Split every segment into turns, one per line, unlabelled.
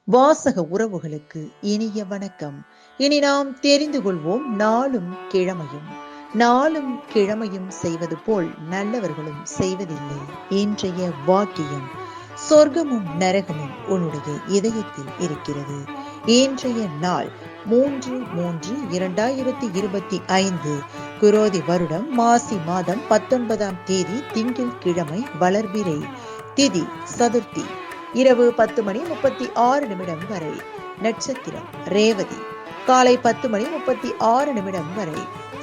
வாசக உறவுகளுக்கு இனிய வணக்கம். இனி நாம் தெரிந்து கொள்வோம் நாளும் கிழமையும் செய்வது போல் நல்லவர்களும் செய்வதில்லை. இன்றைய வாக்கியம்: சொர்க்கமும் நரகமும் உன்னுடைய இதயத்தில் இருக்கிறது. இன்றைய நாள் 3/3/2025 குரோதி வருடம் மாசி மாதம் 19ஆம் தேதி திங்கட்கிழமை, வளர்பிறை, திதி சதுர்த்தி, இரவு 10:36 வரை. நட்சத்திரம் ரேவதி. காலை 10:36 வரை.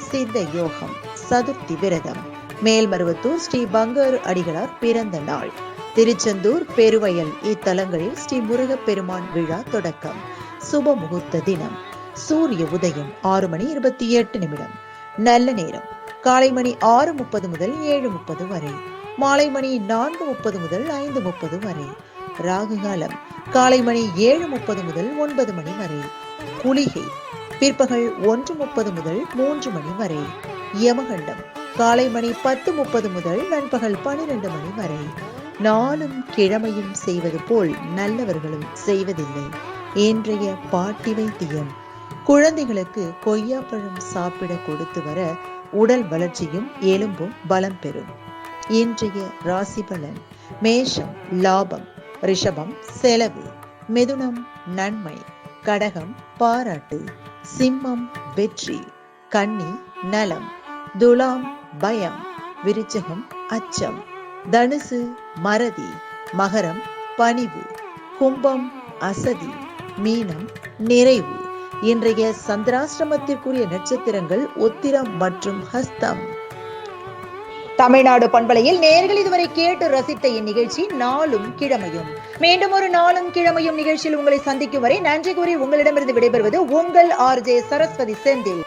சித்த யோகம். சதுர்த்தி விரதம். மேல்மருவத்தூர் ஸ்ரீ பங்காரு அடிகளார் பிறந்த நாள். திருச்செந்தூர், பெருவயல் இத்தலங்களில் ஸ்ரீ முருகப்பெருமான் விழா தொடக்கம். சுப முகூர்த்த தினம். சூரிய உதயம் 6:28. நல்ல நேரம் காலை மணி 6:30 முதல் 7:30 வரை. மாலை மணி 4:30 முதல் 5:30 வரை. ராகு காலம் காலை மணி 7:30 முதல் 9 மணி வரை. குளிகை பிற்பகல் 1:30 முதல் 3 மணி வரை. யமகண்டம் காலை மணி 10:30 முதல் நண்பகல் 12 மணி வரை. நாளும் கிழமையும் செய்வது போல் நல்லவர்களும் செய்வதில்லை. இன்றைய பாட்டி வைத்தியம்: குழந்தைகளுக்கு கொய்யாப்பழம் சாப்பிட கொடுத்து வர உடல் வளர்ச்சியும் எலும்பும் பலம் பெறும். இன்றைய ராசி பலன்: மேஷம் லாபம், ரிஷபம் செலவு, மிதுனம் நன்மை, கடகம் பாராட்டு, சிம்மம் வெற்றி, கன்னி நலம், துலாம் பயம், விருச்சகம் அச்சம், தனுசு மறதி, மகரம் பணிவு, கும்பம் அசதி, மீனம் நிறைவு. இன்றைய சந்திராஷ்டிரமத்திற்குரிய நட்சத்திரங்கள் உத்திரம் மற்றும் ஹஸ்தம். தமிழ்நாடு பண்பலையில் நேயர்கள் இதுவரை கேட்டு ரசித்த இந்நிகழ்ச்சி நாளும் கிழமையும். மீண்டும் ஒரு நாளும் கிழமையும் நிகழ்ச்சியில் உங்களை சந்திக்கும் வரை நன்றி கூறி உங்களிடமிருந்து விடைபெறுவது உங்கள் RJ சரஸ்வதி செந்தில்.